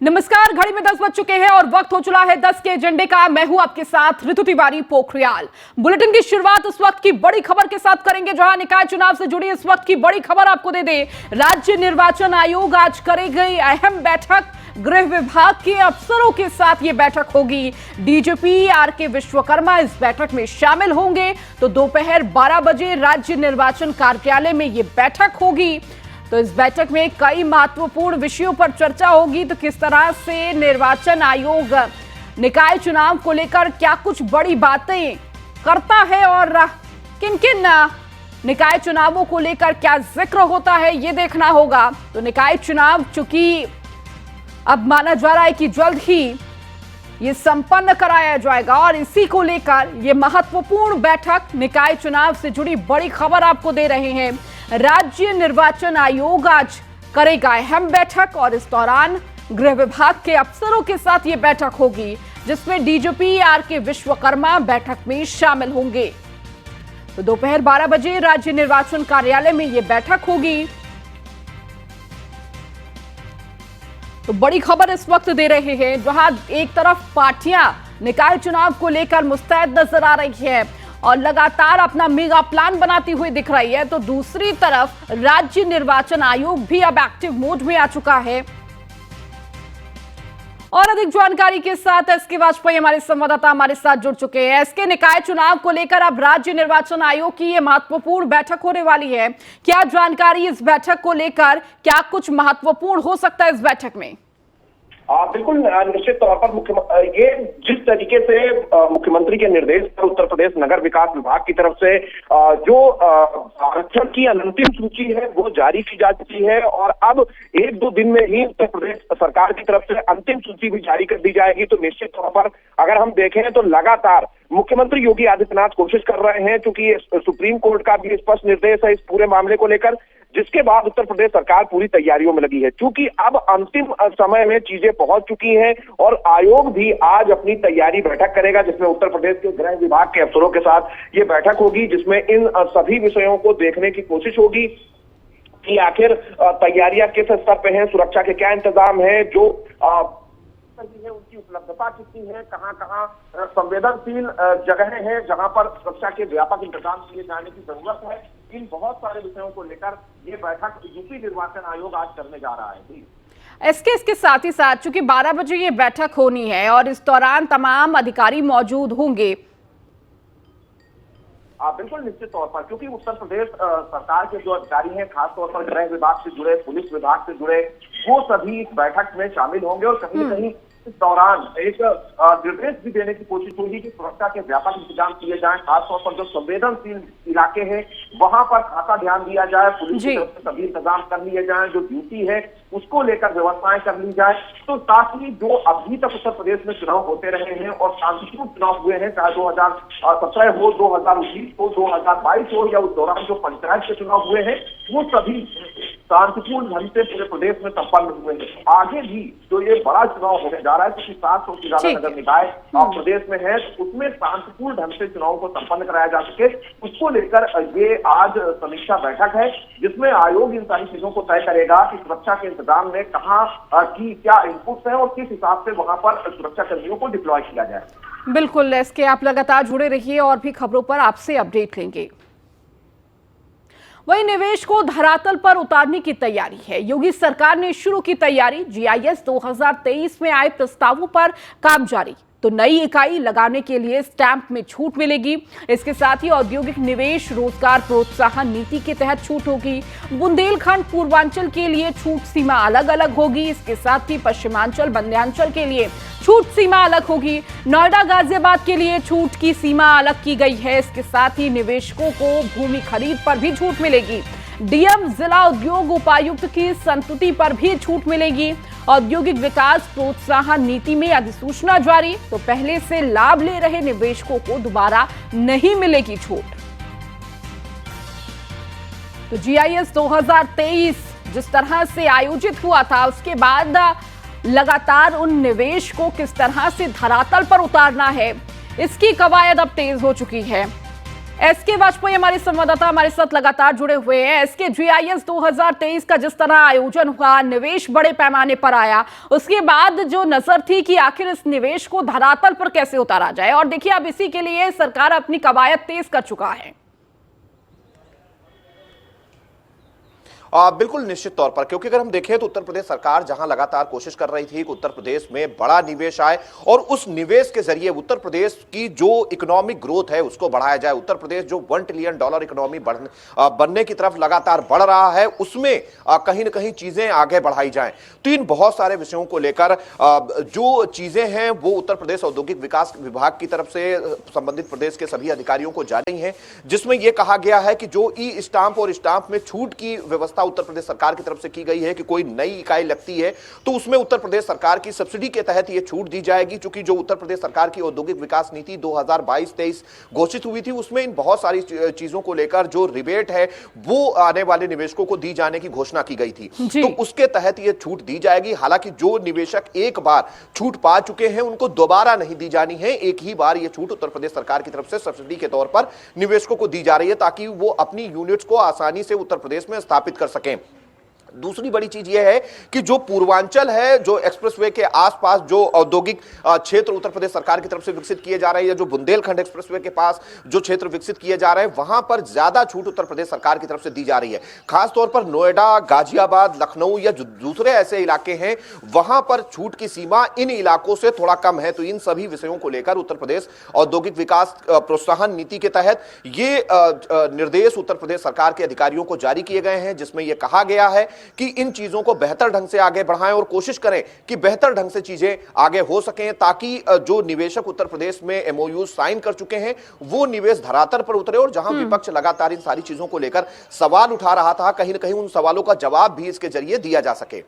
नमस्कार, घड़ी में 10 बज चुके हैं और वक्त हो चला है 10 के एजेंडे का। मैं हूं आपके साथ ऋतु तिवारी पोखरियाल। बुलेटिन की शुरुआत इस वक्त की बड़ी खबर के साथ करेंगे, जहां निकाय चुनाव से जुड़ी इस वक्त की बड़ी खबर आपको दे दे। राज्य निर्वाचन आयोग आज करेगी अहम बैठक। गृह विभाग के अफसरों के साथ ये बैठक होगी। DGP R K. विश्वकर्मा इस बैठक में शामिल होंगे। तो दोपहर 12 बजे राज्य निर्वाचन कार्यालय में ये बैठक होगी। तो इस बैठक में कई महत्वपूर्ण विषयों पर चर्चा होगी। तो किस तरह से निर्वाचन आयोग निकाय चुनाव को लेकर क्या कुछ बड़ी बातें करता है और किन-किन निकाय चुनावों को लेकर क्या जिक्र होता है, ये देखना होगा। तो निकाय चुनाव चूंकि अब माना जा रहा है कि जल्द ही ये संपन्न कराया जाएगा और इसी को लेकर ये महत्वपूर्ण बैठक, निकाय चुनाव से जुड़ी बड़ी खबर आपको दे रहे हैं। राज्य निर्वाचन आयोग आज करेगा अहम बैठक और इस दौरान गृह विभाग के अफसरों के साथ ये बैठक होगी, जिसमें डीजीपी आर.के. विश्वकर्मा बैठक में शामिल होंगे। तो दोपहर 12 बजे राज्य निर्वाचन कार्यालय में ये बैठक होगी। तो बड़ी खबर इस वक्त दे रहे हैं, जहां एक तरफ पार्टियां निकाय चुनाव को लेकर मुस्तैद नजर आ रही है और लगातार अपना मेगा प्लान बनाती हुई दिख रही है, तो दूसरी तरफ राज्य निर्वाचन आयोग भी अब एक्टिव मोड में आ चुका है। और अधिक जानकारी के साथ एसके वाजपेयी हमारे संवाददाता हमारे साथ जुड़ चुके हैं। एसके, निकाय चुनाव को लेकर अब राज्य निर्वाचन आयोग की ये महत्वपूर्ण बैठक होने वाली है। क्या जानकारी इस बैठक को लेकर, क्या कुछ महत्वपूर्ण हो सकता है इस बैठक में? बिल्कुल, निश्चित तौर पर ये जिस तरीके से मुख्यमंत्री के निर्देश पर उत्तर प्रदेश नगर विकास विभाग की तरफ से जो आरक्षण की अंतिम सूची है वो जारी की जा चुकी है और अब 1-2 दिन में ही उत्तर प्रदेश सरकार की तरफ से अंतिम सूची भी जारी कर दी जाएगी। तो निश्चित तौर पर अगर हम देखें तो लगातार मुख्यमंत्री योगी आदित्यनाथ कोशिश कर रहे हैं, क्योंकि सुप्रीम कोर्ट का भी स्पष्ट निर्देश है इस पूरे मामले को लेकर, जिसके बाद उत्तर प्रदेश सरकार पूरी तैयारियों में लगी है। क्योंकि अब अंतिम समय में चीजें पहुंच चुकी हैं और आयोग भी आज अपनी तैयारी बैठक करेगा, जिसमें उत्तर प्रदेश के गृह विभाग के अफसरों के साथ ये बैठक होगी, जिसमें इन सभी विषयों को देखने की कोशिश होगी कि आखिर तैयारियां किस स्तर पे हैं, सुरक्षा के क्या इंतजाम है, जो है उनकी उपलब्धता कितनी है, कहां-कहां संवेदनशील जगहें हैं जहां पर सुरक्षा के व्यापक इंतजाम किए जाने की जरूरत है। इन बहुत सारे विषयों को लेकर ये बैठक यूपी निर्वाचन आयोग आज करने जा रहा है। इसके साथ ही साथ चूंकि 12 बजे ये बैठक होनी है और इस दौरान तमाम अधिकारी मौजूद होंगे। बिल्कुल, निश्चित तौर पर, क्योंकि उत्तर प्रदेश सरकार के जो अधिकारी हैं, खासतौर पर गृह विभाग से जुड़े, पुलिस विभाग से जुड़े, वो सभी इस बैठक में शामिल होंगे और कहीं न कहीं इस दौरान एक निर्देश भी देने की कोशिश होगी कि सुरक्षा के व्यापक इंतजाम किए जाएं। खासतौर पर जो संवेदनशील इलाके हैं वहां पर खासा ध्यान दिया जाए, पुलिस की तरफ से सभी इंतजाम कर लिए जाएं, जो ड्यूटी है उसको लेकर व्यवस्थाएं कर ली जाए। तो साथ ही जो अभी तक उत्तर प्रदेश में चुनाव होते रहे हैं और शांतिपूर्ण चुनाव हुए हैं, चाहे 2017 हो, 2019 हो, 2022 हो या उस दौरान जो पंचायत के चुनाव हुए हैं, वो सभी शांतिपूर्ण ढंग से पूरे प्रदेश में संपन्न हुए हैं। आगे भी जो ये बड़ा चुनाव होने जा रहा है, क्योंकि 700 से ज्यादा नगर निकाय प्रदेश में है, तो उसमें शांतिपूर्ण ढंग से चुनाव को संपन्न कराया जा सके, उसको लेकर ये आज समीक्षा बैठक है, जिसमें आयोग इन सारी चीजों को तय करेगा कि सुरक्षा के इंतजाम में कहाँ की क्या इनपुट्स हैं और किस हिसाब से वहां पर सुरक्षा कर्मियों को डिप्लॉय किया जाए। बिल्कुल, इसके आप लगातार जुड़े रहिए और भी खबरों पर आपसे अपडेट लेंगे। वही निवेश को धरातल पर उतारने की तैयारी है। योगी सरकार ने शुरू की तैयारी। जीआईएस 2023 में आए प्रस्तावों पर काम जारी। तो नई इकाई लगाने के लिए स्टैंप में छूट मिलेगी। इसके साथ ही औद्योगिक निवेश रोजगार प्रोत्साहन नीति के तहत छूट होगी। बुंदेलखंड पूर्वांचल के लिए छूट सीमा अलग अलग होगी। इसके साथ ही पश्चिमांचल मध्यांचल के लिए छूट सीमा अलग होगी। नोएडा गाजियाबाद के लिए छूट की सीमा अलग की गई है। इसके साथ ही निवेशकों को भूमि खरीद पर भी छूट मिलेगी। डीएम जिला उद्योग उपायुक्त की संस्तुति पर भी छूट मिलेगी। औद्योगिक विकास प्रोत्साहन नीति में अधिसूचना जारी। तो पहले से लाभ ले रहे निवेशकों को दोबारा नहीं मिलेगी छूट। तो जीआईएस 2023 जिस तरह से आयोजित हुआ था, उसके बाद लगातार उन निवेश को किस तरह से धरातल पर उतारना है, इसकी कवायद अब तेज हो चुकी है। एसके वाजपेयी हमारे संवाददाता हमारे साथ लगातार जुड़े हुए हैं। एसके, जीआईएस 2023 का जिस तरह आयोजन हुआ, निवेश बड़े पैमाने पर आया, उसके बाद जो नजर थी कि आखिर इस निवेश को धरातल पर कैसे उतारा जाए, और देखिए अब इसी के लिए सरकार अपनी कवायद तेज कर चुका है। बिल्कुल निश्चित तौर पर, क्योंकि अगर हम देखें तो उत्तर प्रदेश सरकार जहां लगातार कोशिश कर रही थी कि उत्तर प्रदेश में बड़ा निवेश आए और उस निवेश के जरिए उत्तर प्रदेश की जो इकोनॉमिक ग्रोथ है उसको बढ़ाया जाए। उत्तर प्रदेश जो $1 ट्रिलियन इकोनॉमी बनने की तरफ लगातार बढ़ रहा है, उसमें कहीं ना कहीं चीजें आगे बढ़ाई जाएं। तो इन बहुत सारे विषयों को लेकर जो चीजें हैं वो उत्तर प्रदेश औद्योगिक विकास विभाग की तरफ से संबंधित प्रदेश के सभी अधिकारियों को जारी हैं, जिसमें यह कहा गया है कि जो ई स्टाम्प और स्टाम्प में छूट की व्यवस्था उत्तर प्रदेश सरकार की तरफ से की गई है कि कोई नई इकाई लगती है तो उसमें उत्तर प्रदेश सरकार की सब्सिडी के तहत यह छूट दी जाएगी। क्योंकि जो उत्तर प्रदेश सरकार की औद्योगिक विकास नीति 2022-23 घोषित हुई थी, उसमें इन बहुत सारी चीजों को लेकर जो रिबेट है वो आने वाले निवेशकों को दी जाने की घोषणा की गई थी, तो उसके तहत यह छूट दी जाएगी। हालांकि जो निवेशक एक बार छूट पा चुके हैं उनको दोबारा नहीं दी जानी है, एक ही बार यह छूट उत्तर प्रदेश सरकार की तरफ से सब्सिडी के तौर पर निवेशकों को दी जा रही है ताकि वो अपनी यूनिट्स को आसानी से उत्तर प्रदेश में स्थापित कर सकें। दूसरी बड़ी चीज यह है कि जो पूर्वांचल है, जो एक्सप्रेसवे के आसपास जो औद्योगिक क्षेत्र उत्तर प्रदेश सरकार की तरफ से विकसित किए जा रहे हैं, या जो बुंदेलखंड एक्सप्रेसवे के पास जो क्षेत्र विकसित किए जा रहे हैं, वहां पर ज्यादा छूट उत्तर प्रदेश सरकार की तरफ से दी जा रही है। खासतौर पर नोएडा, गाजियाबाद, लखनऊ या जो दूसरे ऐसे इलाके हैं वहां पर छूट की सीमा इन इलाकों से थोड़ा कम है। तो इन सभी विषयों को लेकर उत्तर प्रदेश औद्योगिक विकास प्रोत्साहन नीति के तहत ये निर्देश उत्तर प्रदेश सरकार के अधिकारियों को जारी किए गए हैं, जिसमें यह कहा गया है कि इन चीजों को बेहतर ढंग से आगे बढ़ाएं और कोशिश करें कि बेहतर ढंग से चीजें आगे हो सकें, ताकि जो निवेशक उत्तर प्रदेश में एमओयू साइन कर चुके हैं वो निवेश धरातल पर उतरे। और जहां विपक्ष लगातार इन सारी चीजों को लेकर सवाल उठा रहा था, कहीं ना कहीं उन सवालों का जवाब भी इसके जरिए दिया जा सके।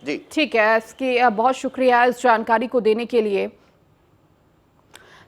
जी ठीक है, इसकी बहुत शुक्रिया इस जानकारी को देने के लिए।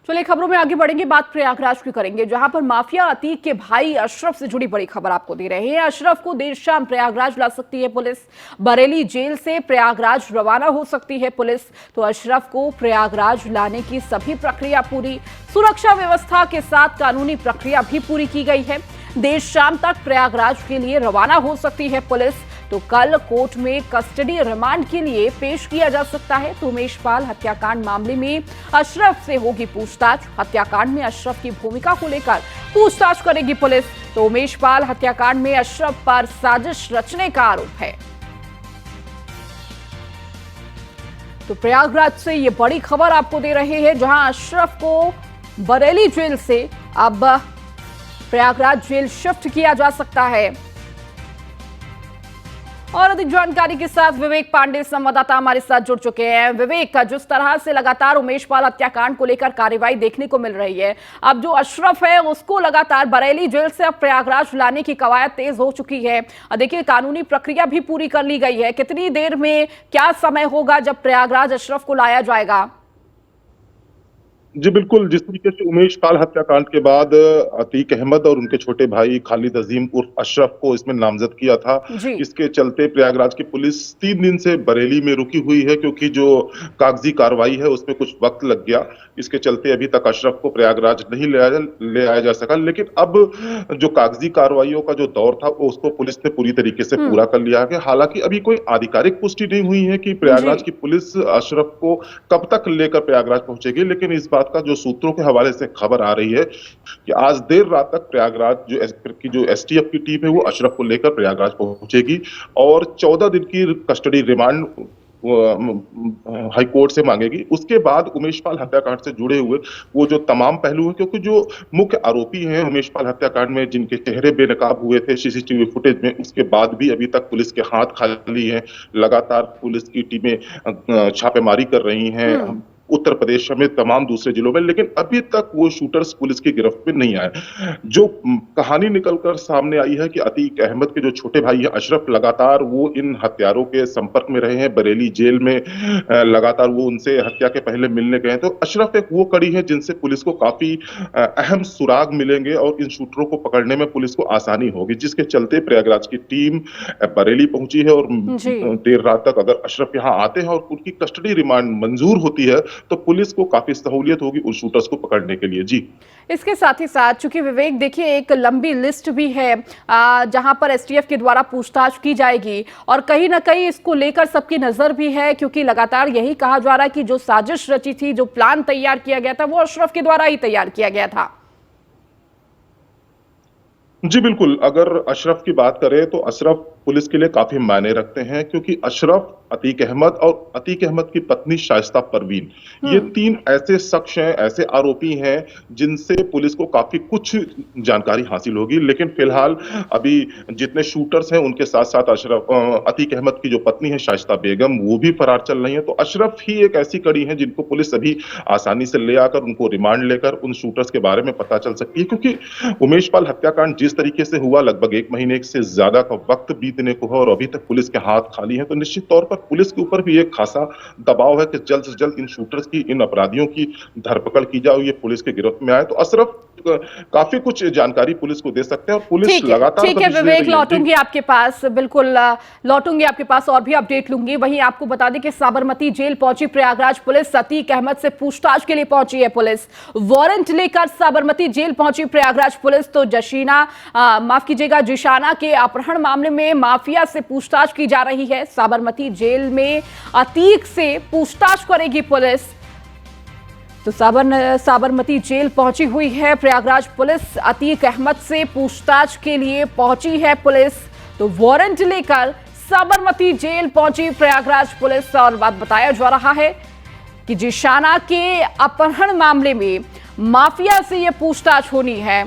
चलिए खबरों में आगे बढ़ेंगे, बात प्रयागराज की करेंगे, जहां पर माफिया अतीक के भाई अशरफ से जुड़ी बड़ी खबर आपको दे रहे हैं। अशरफ को देर शाम प्रयागराज ला सकती है पुलिस, बरेली जेल से प्रयागराज रवाना हो सकती है पुलिस। तो अशरफ को प्रयागराज लाने की सभी प्रक्रिया पूरी, सुरक्षा व्यवस्था के साथ कानूनी प्रक्रिया भी पूरी की गई है। देर शाम तक प्रयागराज के लिए रवाना हो सकती है पुलिस। तो कल कोर्ट में कस्टडी रिमांड के लिए पेश किया जा सकता है। तो उमेश पाल हत्याकांड मामले में अशरफ से होगी पूछताछ। हत्याकांड में अशरफ की भूमिका को लेकर पूछताछ करेगी पुलिस। तो उमेश पाल हत्याकांड में अशरफ पर साजिश रचने का आरोप है। तो प्रयागराज से ये बड़ी खबर आपको दे रहे हैं, जहां अशरफ को बरेली जेल से अब प्रयागराज जेल शिफ्ट किया जा सकता है। और अधिक जानकारी के साथ विवेक पांडे संवाददाता हमारे साथ जुड़ चुके हैं। विवेक, जिस तरह से लगातार उमेश पाल हत्याकांड को लेकर कार्रवाई देखने को मिल रही है, अब जो अशरफ है उसको लगातार बरेली जेल से अब प्रयागराज लाने की कवायद तेज हो चुकी है। देखिए कानूनी प्रक्रिया भी पूरी कर ली गई है। कितनी देर में, क्या समय होगा जब प्रयागराज अशरफ को लाया जाएगा? जी बिल्कुल, जिस तरीके से उमेश पाल हत्याकांड के बाद अतीक अहमद और उनके छोटे भाई खालिद अजीम उर्फ अशरफ को इसमें नामजद किया था, इसके चलते प्रयागराज की पुलिस 3 दिन से बरेली में रुकी हुई है, क्योंकि जो कागजी कार्रवाई है उसमें कुछ वक्त लग गया। इसके चलते अभी तक अशरफ को प्रयागराज नहीं ले आया जा सका। लेकिन अब जो कागजी कार्रवाइयों का जो दौर था उसको पुलिस ने पूरी तरीके से पूरा कर लिया है। हालांकि अभी कोई आधिकारिक पुष्टि नहीं हुई है कि प्रयागराज की पुलिस अशरफ को कब तक लेकर प्रयागराज पहुंचेगी, लेकिन इस बात का जो सूत्रों के हवाले से खबर आ रही है कि आज देर रात तक प्रयागराज जो एसटीएफ की टीम है वो अशरफ को लेकर प्रयागराज पहुंचेगी और 14 दिन की कस्टडी रिमांड हाई कोर्ट से मांगेगी। उसके बाद उमेश पाल हत्याकांड से जुड़े हुए वो जो तमाम पहलू हैं, क्योंकि जो मुख्य आरोपी हैं उमेश पाल हत्याकांड में जिनके चेहरे बेनकाब हुए थे सीसीटीवी फुटेज में, उसके बाद भी अभी तक पुलिस के हाथ खाली हैं। लगातार पुलिस की टीमें छापेमारी कर रही हैं उत्तर प्रदेश समेत तमाम दूसरे जिलों में, लेकिन अभी तक वो शूटर्स पुलिस की गिरफ्त में नहीं आए। जो कहानी निकलकर सामने आई है कि अतीक अहमद के जो छोटे भाई है अशरफ, लगातार वो इन हत्यारों के संपर्क में रहे हैं। बरेली जेल में लगातार वो उनसे हत्या के पहले मिलने गए। तो अशरफ एक वो कड़ी है जिनसे पुलिस को काफी अहम सुराग मिलेंगे और इन शूटरों को पकड़ने में पुलिस को आसानी होगी, जिसके चलते प्रयागराज की टीम बरेली पहुंची है। और देर रात तक अगर अशरफ यहाँ आते हैं और उनकी कस्टडी रिमांड मंजूर होती है तो पुलिस को काफी सहूलियत होगी उन शूटर्स को पकड़ने के लिए। जी, इसके साथ ही साथ चूंकि विवेक देखिए एक लंबी लिस्ट भी है जहां पर एसटीएफ के द्वारा पूछताछ की जाएगी और कहीं ना कहीं इसको लेकर सबकी नजर भी है, क्योंकि लगातार यही कहा जा रहा है कि जो साजिश रची थी, जो प्लान तैयार किया गया था, वो अशरफ के द्वारा ही तैयार किया गया था। जी बिल्कुल, अगर अशरफ की बात करें तो अशरफ पुलिस के लिए काफी मायने रखते हैं, क्योंकि अशरफ, अतीक अहमद और अतीक अहमद की पत्नी शाइस्ता परवीन, ये 3 ऐसे शख्स हैं, ऐसे आरोपी हैं जिनसे पुलिस को काफी कुछ जानकारी हासिल होगी। लेकिन फिलहाल अभी जितने शूटर्स हैं उनके साथ साथ अतीक अहमद की जो पत्नी है शाइस्ता बेगम, वो भी फरार चल रही है। तो अशरफ ही एक ऐसी कड़ी है जिनको पुलिस अभी आसानी से ले आकर उनको रिमांड लेकर उन शूटर्स के बारे में पता चल सकती है, क्योंकि उमेश पाल हत्याकांड जिस तरीके से हुआ, लगभग 1 महीने से ज्यादा का वक्त बीतने को है और अभी तक पुलिस के हाथ खाली हैं, तो निश्चित तौर पर पुलिस के ऊपर भी एक खासा दबाव है कि जल्द से जल्द इन शूटर्स की, इन अपराधियों की धरपकड़ की जाए, ये पुलिस के गिरफ्त में आए। तो अशरफ काफी कुछ जानकारी पुलिस को दे सकते हैं और पुलिस लगातार। ठीक है विवेक, लौटूंगी आपके पास, बिल्कुल लौटूंगी आपके पास और भी अपडेट लूंगी। वहीं आपको बता दें कि साबरमती जेल पहुंची प्रयागराज पुलिस, अतीक अहमद से पूछताछ के लिए पहुंची है पुलिस। वारंट लेकर साबरमती जेल पहुंची प्रयागराज पुलिस। तो जिशाना के अपहरण मामले में माफिया से पूछताछ की जा रही है। साबरमती जेल में अतीक से पूछताछ करेगी पुलिस। तो साबरमती जेल पहुंची हुई है प्रयागराज पुलिस, अतीक अहमद से पूछताछ के लिए पहुंची है पुलिस। तो वारंट लेकर साबरमती जेल पहुंची प्रयागराज पुलिस और बताया जा रहा है कि जिशाना के अपहरण मामले में माफिया से यह पूछताछ होनी है।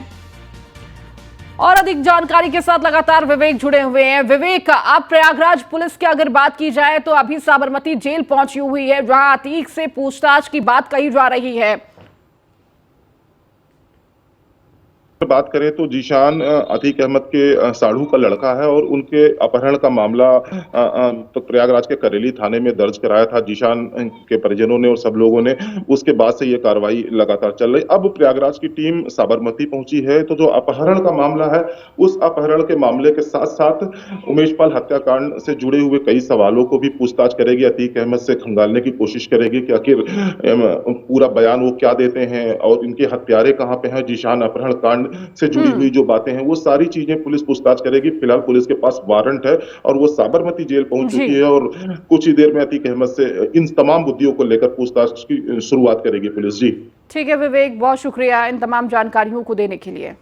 और अधिक जानकारी के साथ लगातार विवेक जुड़े हुए हैं। विवेक, अब प्रयागराज पुलिस की अगर बात की जाए तो अभी साबरमती जेल पहुंची हुई है जहां अतीक से पूछताछ की बात कही जा रही है। बात करें तो जीशान अतीक अहमद के साढ़ू का लड़का है और उनके अपहरण का मामला तो प्रयागराज के करेली थाने में दर्ज कराया था जीशान के परिजनों ने और सब लोगों ने। उसके बाद से ये कार्रवाई लगातार चल रही। अब प्रयागराज की टीम साबरमती पहुंची है, तो जो अपहरण का मामला है उस अपहरण के मामले के साथ साथ उमेश पाल हत्याकांड से जुड़े हुए कई सवालों को भी पूछताछ करेगी। अतीक अहमद से खंगालने की कोशिश करेगी कि आखिर पूरा बयान वो क्या देते हैं और इनके हत्यारे कहाँ पे हैं, जीशान अपहरण कांड से जुड़ी हुई जो बातें हैं वो सारी चीजें पुलिस पूछताछ करेगी। फिलहाल पुलिस के पास वारंट है और वो साबरमती जेल पहुंच चुकी है और कुछ ही देर में अतीक अहमद से इन तमाम मुद्दों को लेकर पूछताछ की शुरुआत करेगी पुलिस। जी ठीक है विवेक, बहुत शुक्रिया इन तमाम जानकारियों को देने के लिए।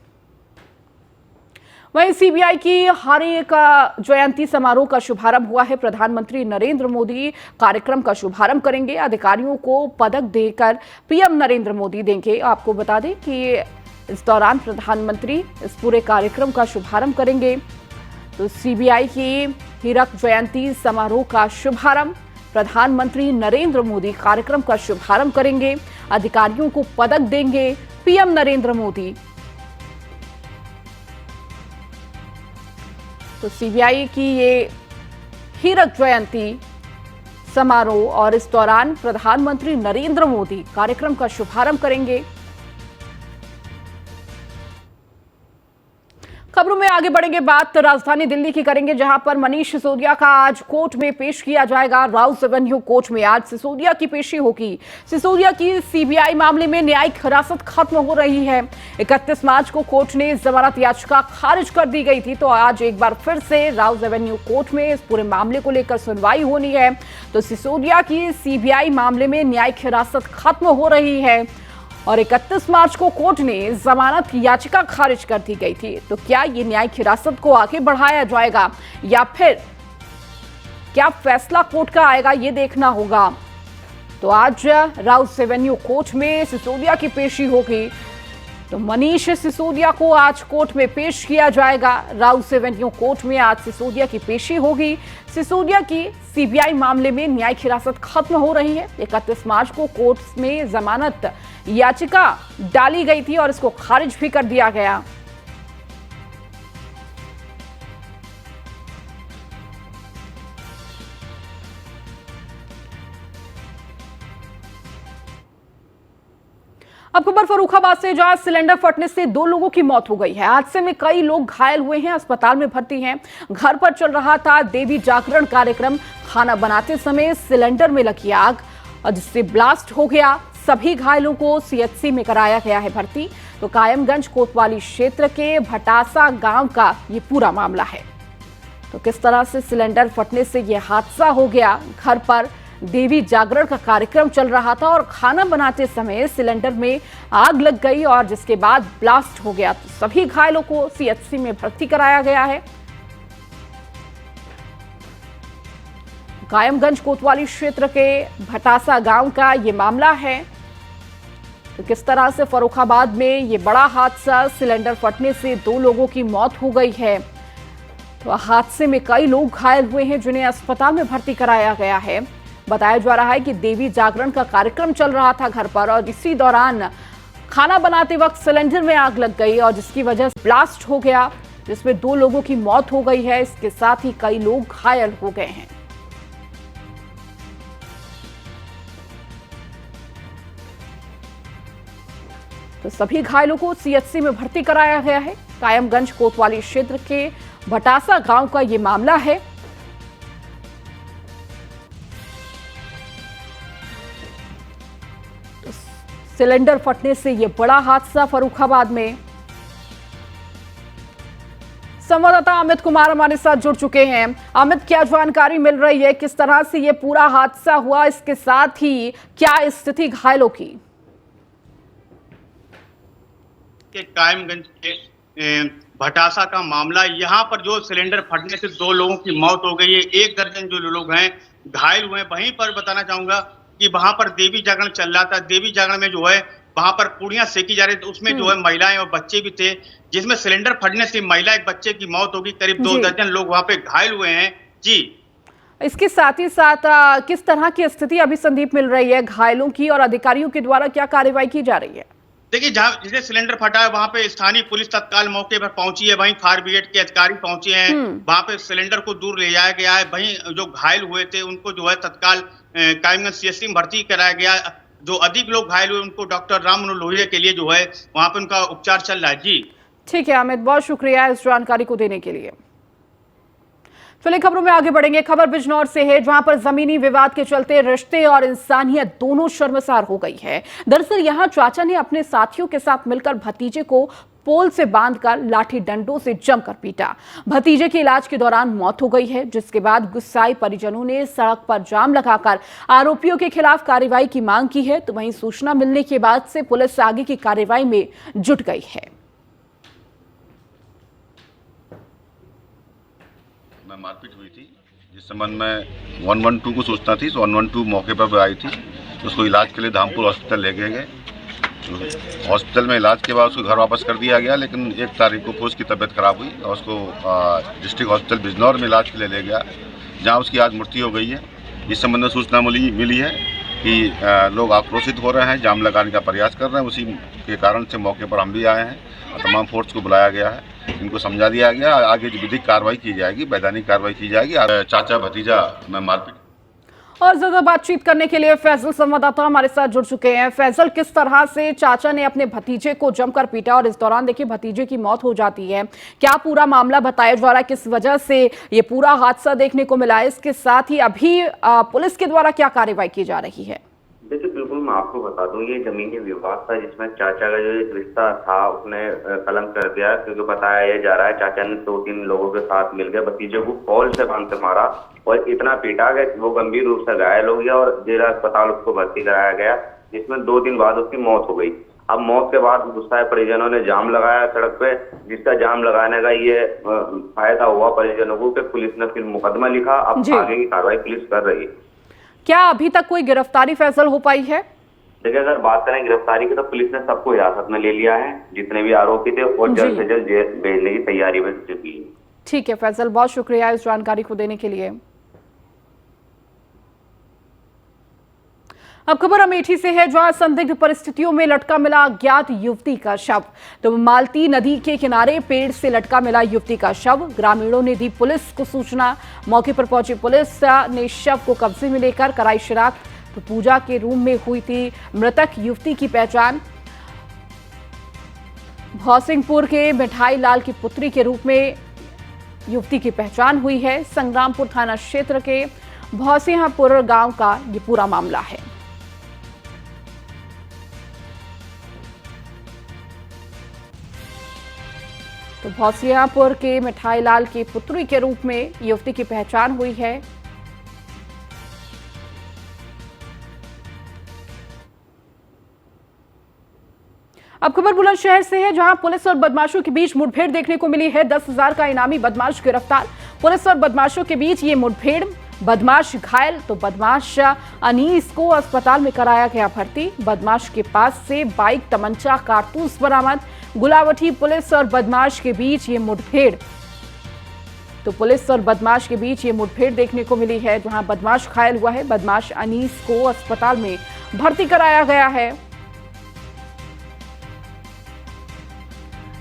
वहीं सीबीआई की हरेक जयंती समारोह का शुभारंभ हुआ है। प्रधानमंत्री नरेंद्र मोदी कार्यक्रम का शुभारंभ करेंगे। अधिकारियों को पदक देकर पीएम नरेंद्र मोदी देंगे। आपको बता दें कि इस दौरान प्रधानमंत्री इस पूरे कार्यक्रम का शुभारंभ करेंगे। तो सीबीआई की हीरक जयंती समारोह का शुभारंभ प्रधानमंत्री नरेंद्र मोदी कार्यक्रम का शुभारंभ करेंगे। अधिकारियों को पदक देंगे पीएम नरेंद्र मोदी। तो सीबीआई की ये हीरक जयंती समारोह और इस दौरान प्रधानमंत्री नरेंद्र मोदी कार्यक्रम का शुभारंभ करेंगे। खबरों में आगे बढ़ेंगे, बात राजधानी दिल्ली की करेंगे जहां पर मनीष सिसोदिया का आज कोर्ट में पेश किया जाएगा। राउस एवेन्यू कोर्ट में आज सिसोदिया की पेशी होगी। सिसोदिया की सीबीआई मामले में न्यायिक हिरासत खत्म हो रही है। 31 मार्च को कोर्ट ने जमानत याचिका खारिज कर दी गई थी, तो आज एक बार फिर से राउस एवेन्यू कोर्ट में इस पूरे मामले को लेकर सुनवाई होनी है। तो सिसोदिया की सीबीआई मामले में न्यायिक हिरासत खत्म हो रही है और 31 मार्च को कोर्ट ने जमानत याचिका खारिज कर दी गई थी। तो क्या ये न्यायिक हिरासत को आगे बढ़ाया जाएगा या फिर क्या फैसला कोर्ट का आएगा, ये देखना होगा। तो आज राउस एवेन्यू कोर्ट में सिसोदिया की पेशी होगी। तो मनीष सिसोदिया को आज कोर्ट में पेश किया जाएगा। राउस एवेन्यू कोर्ट में आज सिसोदिया की पेशी होगी। सिसोदिया की सीबीआई मामले में न्यायिक हिरासत खत्म हो रही है। 31 मार्च को कोर्ट में जमानत याचिका डाली गई थी और इसको खारिज भी कर दिया गया। अब खबर फर्रुखाबाद से, जहां सिलेंडर फटने से 2 लोगों की मौत हो गई है। हादसे में कई लोग घायल हुए हैं, अस्पताल में भर्ती हैं। घर पर चल रहा था देवी जागरण कार्यक्रम। खाना बनाते समय सिलेंडर में लगी आग और जिससे ब्लास्ट हो गया। सभी घायलों को सीएचसी में कराया गया है भर्ती। तो कायमगंज कोतवाली क्षेत्र के भटासा गांव का ये पूरा मामला है। तो किस तरह से सिलेंडर फटने से यह हादसा हो गया। घर पर देवी जागरण का कार्यक्रम चल रहा था और खाना बनाते समय सिलेंडर में आग लग गई और जिसके बाद ब्लास्ट हो गया। तो सभी घायलों को सीएचसी में भर्ती कराया गया है। कायमगंज कोतवाली क्षेत्र के भटासा गांव का ये मामला है। तो किस तरह से फर्रुखाबाद में ये बड़ा हादसा, सिलेंडर फटने से 2 लोगों की मौत हो गई है। तो हादसे में कई लोग घायल हुए हैं जिन्हें अस्पताल में भर्ती कराया गया है। बताया जा रहा है कि देवी जागरण का कार्यक्रम चल रहा था घर पर और इसी दौरान खाना बनाते वक्त सिलेंडर में आग लग गई और जिसकी वजह से ब्लास्ट हो गया, जिसमें 2 लोगों की मौत हो गई है। इसके साथ ही कई लोग घायल हो गए हैं। तो सभी घायलों को सीएचसी में भर्ती कराया गया है। कायमगंज कोतवाली क्षेत्र के भटासा गांव का ये मामला है। तो सिलेंडर फटने से ये बड़ा हादसा फर्रुखाबाद में। संवाददाता अमित कुमार हमारे साथ जुड़ चुके हैं। अमित, क्या जानकारी मिल रही है, किस तरह से ये पूरा हादसा हुआ, इसके साथ ही क्या स्थिति घायलों की? के कायमगंज के भटासा का मामला, यहाँ पर जो सिलेंडर फटने से 2 लोगों की मौत हो गई है। 1 दर्जन जो लोग हैं घायल हुए हैं। वहीं पर बताना चाहूंगा कि वहां पर देवी जागरण चल रहा था। देवी जागरण में जो है वहां पर पूड़ियां सेकी जा रही थी। उसमें जो है महिलाएं और बच्चे भी थे, जिसमें सिलेंडर फटने से महिला एक बच्चे की मौत होगी। करीब 2 दर्जन लोग वहां पे घायल हुए हैं। जी, इसके साथ ही साथ किस तरह की स्थिति अभी संदीप मिल रही है घायलों की और अधिकारियों के द्वारा क्या कार्रवाई की जा रही है? देखिए, जहाँ जिसे सिलेंडर फटा है वहां पे स्थानीय पुलिस तत्काल मौके पर पहुंची है। वहीं फायर ब्रिगेड के अधिकारी पहुंचे हैं। वहां पे सिलेंडर को दूर ले जाया गया है। वहीं जो घायल हुए थे उनको जो है तत्काल कायमगंज सीएचसी में भर्ती कराया गया। जो अधिक लोग घायल हुए उनको डॉक्टर राम मनोहर लोहिया के लिए जो है वहां पे उनका उपचार चल रहा है। जी ठीक है अमित, बहुत शुक्रिया इस जानकारी को देने के लिए। चलिए खबरों में आगे बढ़ेंगे। खबर बिजनौर से है, जहां पर जमीनी विवाद के चलते रिश्ते और इंसानियत दोनों शर्मसार हो गई है। दरअसल यहां चाचा ने अपने साथियों के साथ मिलकर भतीजे को पोल से बांधकर लाठी डंडों से जमकर पीटा। भतीजे के इलाज के दौरान मौत हो गई है, जिसके बाद गुस्साए परिजनों ने सड़क पर जाम लगाकर आरोपियों के खिलाफ कार्रवाई की मांग की है। तो वहीं सूचना मिलने के बाद से पुलिस आगे की कार्रवाई में जुट गई है। मारपीट हुई थी, जिस संबंध में 112 को सूचना थी, तो 112 मौके पर आई थी। उसको इलाज के लिए धामपुर हॉस्पिटल ले गए। हॉस्पिटल में इलाज के बाद उसको घर वापस कर दिया गया, लेकिन 1 तारीख को उसकी तबीयत खराब हुई और उसको डिस्ट्रिक्ट हॉस्पिटल बिजनौर में इलाज के लिए ले गया, जहां उसकी आज मृत्यु हो गई है। इस संबंध में सूचना मिली है कि लोग आक्रोशित हो रहे हैं, जाम लगाने का प्रयास कर रहे हैं। उसी के कारण से मौके पर हम भी आए हैं और तमाम फोर्स को बुलाया गया है। इनको समझा दिया गया, आगे जो विधिक कार्रवाई की जाएगी, वैधानिक कार्रवाई की जाएगी। चाचा भतीजा में मारपीट। और ज्यादा बातचीत करने के लिए फैजल संवाददाता हमारे साथ जुड़ चुके हैं। फैजल, किस तरह से चाचा ने अपने भतीजे को जमकर पीटा और इस दौरान देखिए भतीजे की मौत हो जाती है, क्या पूरा मामला बताया जा रहा है, किस वजह से ये पूरा हादसा देखने को मिला है? इसके साथ ही अभी पुलिस के द्वारा क्या कार्रवाई की जा रही है? देखिए, बिल्कुल मैं आपको बता दूं, ये जमीनी विवाद था जिसमें चाचा का जो एक रिश्ता था उसने कलम कर दिया, क्योंकि बताया जा रहा है चाचा ने 2-3 लोगों के साथ मिलकर भतीजे को पोल से बांध कर मारा और इतना पीटा कि वो गंभीर रूप से घायल हो गया और जिला अस्पताल उसको भर्ती कराया गया, जिसमें 2 दिन बाद उसकी मौत हो गई। अब मौत के बाद गुस्साए परिजनों ने जाम लगाया सड़क पे, जिसका जाम लगाने का ये फायदा हुआ परिजनों को कि पुलिस ने फिर मुकदमा लिखा। अब आगे की कार्रवाई पुलिस कर रही है। क्या अभी तक कोई गिरफ्तारी फैसल हो पाई है? देखिए, अगर बात करें गिरफ्तारी की तो पुलिस ने सबको हिरासत में ले लिया है, जितने भी आरोपी थे, और जल्द से जल्द जेल भेजने की तैयारी में जुटी है। ठीक है फैसल, बहुत शुक्रिया इस जानकारी को देने के लिए। अब खबर अमेठी से है, जहां संदिग्ध परिस्थितियों में लटका मिला अज्ञात युवती का शव। तो मालती नदी के किनारे पेड़ से लटका मिला युवती का शव। ग्रामीणों ने दी पुलिस को सूचना। मौके पर पहुंची पुलिस ने शव को कब्जे में लेकर कराई शिनाख्त। तो पूजा के रूम में हुई थी मृतक युवती की पहचान। भौसिंगपुर के मिठाई लाल की पुत्री के रूप में युवती की पहचान हुई है। संग्रामपुर थाना क्षेत्र के भौसियापुर गांव का ये पूरा मामला है। तो भौसियापुर के मिठाई लाल की पुत्री के रूप में युवती की पहचान हुई है। अब खबर बुलंदशहर से है, जहां पुलिस और बदमाशों के बीच मुठभेड़ देखने को मिली है। 10,000 का इनामी बदमाश गिरफ्तार। पुलिस और बदमाशों के बीच ये मुठभेड़, बदमाश घायल तो बदमाश अनीस को अस्पताल में कराया गया भर्ती। बदमाश के पास से बाइक, तमंचा, कारतूस बरामद। गुलावटी पुलिस और बदमाश के बीच ये मुठभेड़, तो पुलिस और बदमाश के बीच ये मुठभेड़ देखने को मिली है, जहां बदमाश घायल हुआ है। बदमाश अनीस को अस्पताल में भर्ती कराया गया है।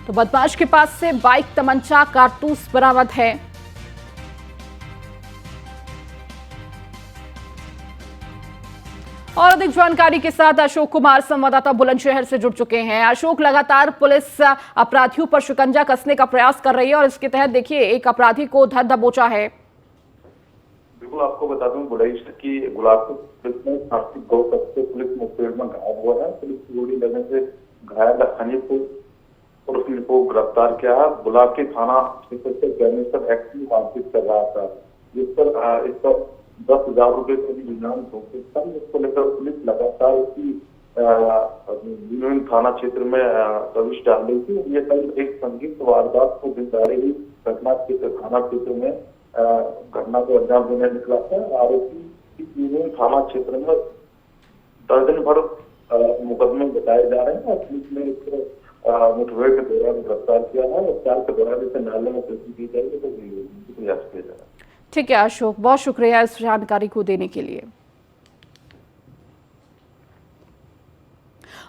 तो बदमाश के पास से बाइक, तमंचा, कारतूस बरामद है। और अधिक जानकारी के साथ अशोक कुमार संवाददाता बुलंदशहर से जुड़ चुके हैं। अशोक, लगातार पुलिस अपराधियों पर शिकंजा कसने का प्रयास कर रही है और इसके तहत देखिए एक अपराधी को धर दबोचा है। बिल्कुल, आपको बता दूं बुलंदशहर की गुलाबपुर पुलिस में आर्थिक गौ तस्कर पुलिस मुठभेड़ में घायल हुआ है। पुलिस की गोली लगने से घायल हनीफ को गिरफ्तार किया है। बुलाकी थाना क्षेत्र से गैंगस्टर एक्ट की मारपीट कर रहा था, जिस पर इस पर 10,000 रुपए का इनाम घोषित था, जिसको लेकर पुलिस लगातार उसकी विभिन्न थाना क्षेत्र में दबिश डाल रही थी। ये कल एक संदिग्ध वारदात को दिनदारे ही घटना क्षेत्र थाना क्षेत्र में घटना को अंजाम देने निकला था। आरोपी विभिन्न थाना क्षेत्र में दर्जन भर मुकदमे बताए जा रहे हैं और पुलिस ने इसको मुठभेड़ के दौरान गिरफ्तार किया है और 4 के दौरान इसे न्यायालय में पेश की जाएगी तो प्रयास किया जाएगा। ठीक है अशोक, बहुत शुक्रिया इस जानकारी को देने के लिए।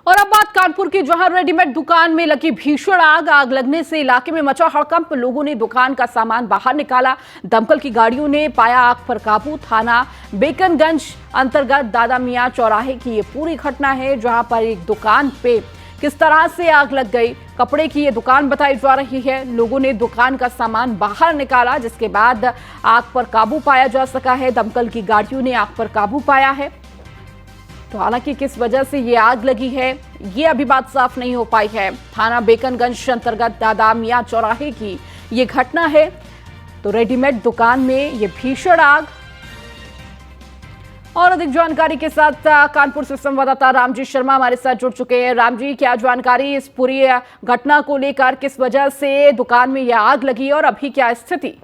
और अब बात कानपुर की, जहां रेडीमेड दुकान में लगी भीषण आग लगने से इलाके में मचा हड़कंप। लोगों ने दुकान का सामान बाहर निकाला, दमकल की गाड़ियों ने पाया आग पर काबू। थाना बेकनगंज अंतर्गत दादा मियां चौराहे की ये पूरी घटना है, जहां पर एक दुकान पे किस तरह से आग लग गई। कपड़े की ये दुकान बताई जा रही है। लोगों ने दुकान का सामान बाहर निकाला, जिसके बाद आग पर काबू पाया जा सका है। दमकल की गाड़ियों ने आग पर काबू पाया है। तो हालांकि किस वजह से ये आग लगी है, ये अभी बात साफ नहीं हो पाई है। थाना बेकनगंज अंतर्गत दादा मियां चौराहे की ये घटना है। तो रेडीमेड दुकान में ये भीषण आग। और अधिक जानकारी के साथ कानपुर से संवाददाता रामजी शर्मा हमारे साथ जुड़ चुके हैं। रामजी, क्या जानकारी इस पूरी घटना को लेकर, किस वजह से दुकान में यह आग लगी और अभी क्या स्थिति?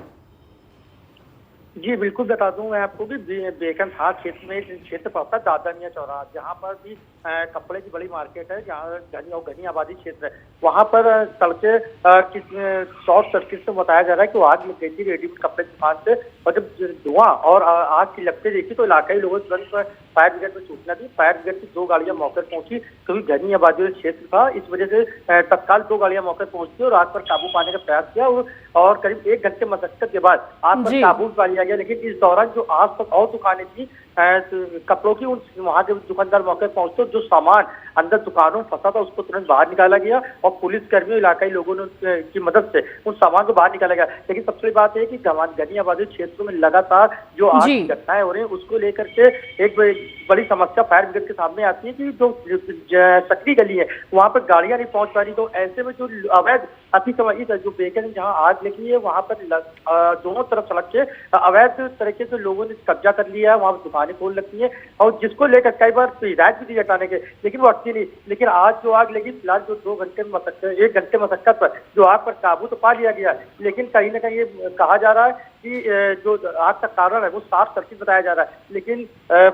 जी बिल्कुल बता दूं मैं आपको कि बेकन थाना क्षेत्र में क्षेत्र पड़ता है दादा मियां चौराहा, जहां पर भी कपड़े की बड़ी मार्केट है, जहां घनी आबादी क्षेत्र है। वहां पर तड़के शॉर्ट सर्किट से बताया जा रहा है कि वो आग लग गई थी रेडीमेड कपड़े की दुकान से। और जब धुआं और आग की लपटें देखी तो इलाकाई लोगों ने तुरंत फायर ब्रिगेड में सूचना दी। फायर ब्रिगेड की 2 गाड़ियां मौके पर पहुंची, क्योंकि घनी आबादी क्षेत्र था, इस वजह से तत्काल 2 गाड़ियां मौके पर पहुंची और आग पर काबू पाने का प्रयास किया और करीब 1 घंटे मशक्कत के बाद आग पर काबू पा लिया गया। लेकिन इस दौरान जो आसपास और दुकानें थी कपड़ों की, वहां जब दुकानदार मौके पहुंचते जो सामान अंदर दुकानों में फंसा था उसको तुरंत बाहर निकाला गया और पुलिस कर्मियों इलाकाई लोगों ने की मदद से उन सामान को बाहर निकाला गया। लेकिन सबसे बड़ी बात है कि घनी आबादी क्षेत्रों में लगातार जो आग की घटनाएं हो रही है उसको लेकर के एक बड़ी समस्या फायर ब्रिगेड के सामने आती है कि जो सकरी गली है वहां पर गाड़ियां नहीं पहुंच पा रही। तो ऐसे में जो अवैध अतिक्रमण जो बेकन जहां आग लगी है वहां पर दोनों तरफ सड़क के अवैध तरीके से लोगों ने कब्जा कर लिया है, वहां पर दुकानें खोल लगती है और जिसको लेकर कई बार हिदायत भी दी हटाने के, लेकिन वो हटती नहीं। लेकिन आज जो आग लगी फिलहाल जो 1 घंटे मशक्कत पर जो आग पर काबू तो पा लिया गया, लेकिन कहीं ना कहीं ये कहा जा रहा है कि जो आग का कारण है वो शॉर्ट सर्किट बताया जा रहा है। लेकिन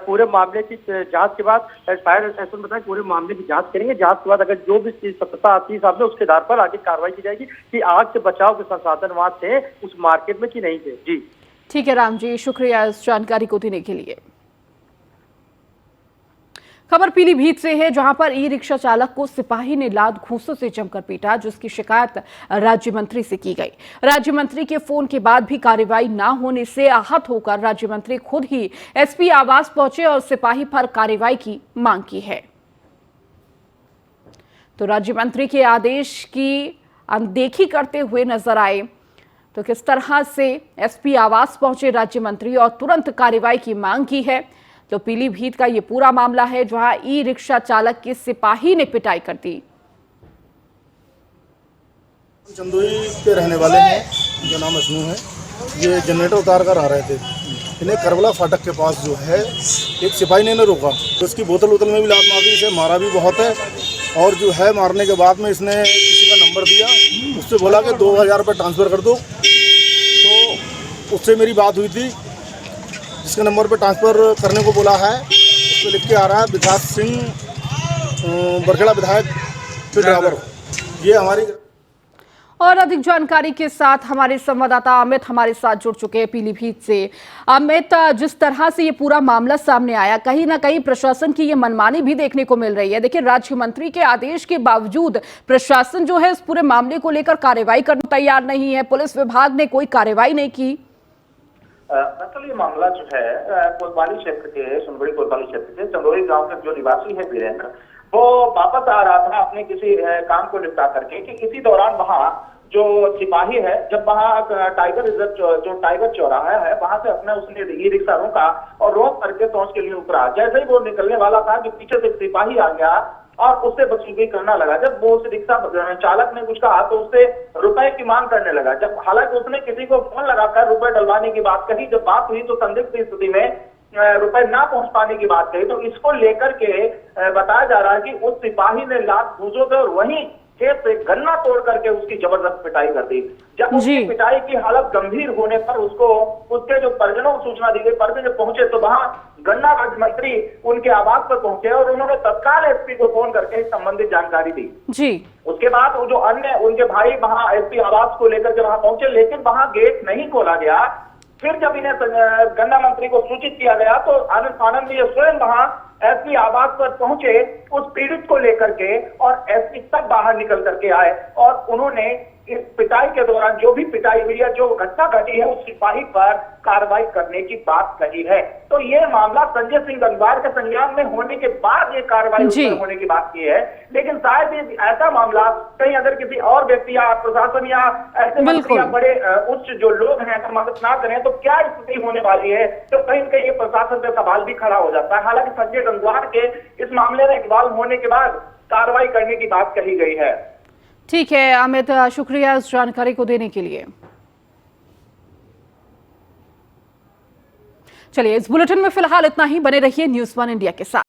पूरे मामले की जांच के बाद फायर स्टेशन बताया पूरे मामले की जांच करेंगे। जांच के बाद अगर जो भी सत्यता आती है सामने उसके आधार पर आगे कार्रवाई की जाएगी कि आग से बचाव के संसाधन वहां थे उस मार्केट में कि नहीं थे। जी ठीक है राम जी, शुक्रिया इस जानकारी को देने के लिए। खबर पीलीभीत से है, जहां पर ई रिक्शा चालक को सिपाही ने लात घूंसों से जमकर पीटा, जिसकी शिकायत राज्य मंत्री से की गई। राज्य मंत्री के फोन के बाद भी कार्रवाई न होने से आहत होकर राज्य मंत्री खुद ही एसपी आवास पहुंचे और सिपाही पर कार्रवाई की मांग की है। तो राज्य मंत्री के आदेश की अनदेखी करते हुए नजर आए। तो किस तरह से एसपी आवास पहुंचे राज्य मंत्री और तुरंत कार्रवाई की मांग की है। तो पीलीभीत का ये पूरा मामला है, जहां ई रिक्शा चालक के सिपाही ने पिटाई कर दी। चंदोई के रहने वाले हैं, उनका नाम अजनू है। ये जनरेटर उतार कर आ रहे थे। इन्हें करबला फाटक के पास जो है एक सिपाही ने रोका, तो उसकी बोतल में भी लात मार दी, इसे मारा भी बहुत है। और जो है मारने के बाद में इसने किसी का नंबर दिया, उससे बोला कि 2000 रुपये ट्रांसफ़र कर दो। तो उससे मेरी बात हुई थी, जिसके नंबर पे ट्रांसफ़र करने को बोला है उस पर लिख के आ रहा है विकास सिंह बरखेड़ा विधायक के ड्राइवर। ये हमारी। और अधिक जानकारी के साथ हमारे संवाददाता अमित हमारे साथ जुड़ चुके हैं पीलीभीत से। अमित, जिस तरह से ये पूरा मामला सामने आया, कहीं ना कहीं प्रशासन की ये मनमानी भी देखने को मिल रही है। देखिए, राज्य मंत्री के आदेश के बावजूद प्रशासन जो है इस पूरे मामले को लेकर कार्रवाई करने तैयार नहीं है। पुलिस विभाग ने कोई कार्रवाई नहीं की। दरअसल ये मामला जो है कोतवाली क्षेत्र के, सुनबड़ी कोतवाली क्षेत्र के चंदोई गांव के जो निवासी है वीरेंद्र, वो वापस आ रहा था अपने किसी काम को निपटा करके कि इसी दौरान वहाँ जो सिपाही है, जब वहाँ टाइगर रिजर्व जो टाइगर चौराहा है वहां से अपने उसने ई रिक्शा रोका और रोक करके पहुंच के लिए उतरा। जैसे ही वो निकलने वाला था कि पीछे से सिपाही आ गया और उससे बदसलूकी करना लगा। जब वो उस रिक्शा चालक ने कुछ कहा तो उससे रुपए की मांग करने लगा। जब हालांकि उसने किसी को फोन लगाकर रुपए डलवाने की बात कही, जब बात हुई तो संदिग्ध स्थिति में रुपए ना पहुंच पाने की बात कही। तो इसको लेकर के बताया जा रहा है कि उस सिपाही ने लात घूंसों और वहीं खेत से गन्ना तोड़ करके उसकी जबरदस्त पिटाई कर दी। जब उसकी पिटाई की हालत गंभीर होने पर उसको उसके जो परिजनों को सूचना दी गई, परिजन जब पहुंचे तो वहां गन्ना राज्य मंत्री उनके आवास पर पहुंचे और उन्होंने तत्काल एसपी को फोन करके संबंधित जानकारी दी जी। उसके बाद वो जो अन्य उनके भाई वहां एसपी आवास को लेकर के वहां पहुंचे, लेकिन वहां गेट नहीं खोला गया। फिर जब इन्हें गन्ना मंत्री को सूचित किया गया तो आनंद ये स्वयं वहां एसपी आवास पर पहुंचे उस पीड़ित को लेकर के, और एसपी तब बाहर निकल करके आए और उन्होंने इस पिटाई के दौरान जो भी पिटाई हुई है, जो घटना घटी है, उस सिपाही पर कार्रवाई करने की बात कही है। तो ये मामला संजय सिंह गंगवार के संज्ञान में होने के बाद ये कार्रवाई होने की बात की है। लेकिन शायद ये ऐसा मामला कहीं अगर किसी और व्यक्ति या प्रशासन या ऐसे मंत्री या बड़े उच्च जो लोग हैं अगर मदद ना करें तो क्या स्थिति होने वाली है, तो कहीं न कहीं ये प्रशासन पे सवाल भी खड़ा हो जाता है। हालांकि संजय गंगवार के इस मामले में इन्वॉल्व होने के बाद कार्रवाई करने की बात कही गई है। ठीक है अमित, शुक्रिया इस जानकारी को देने के लिए। चलिए, इस बुलेटिन में फिलहाल इतना ही। बने रहिए न्यूज़ 1 इंडिया के साथ।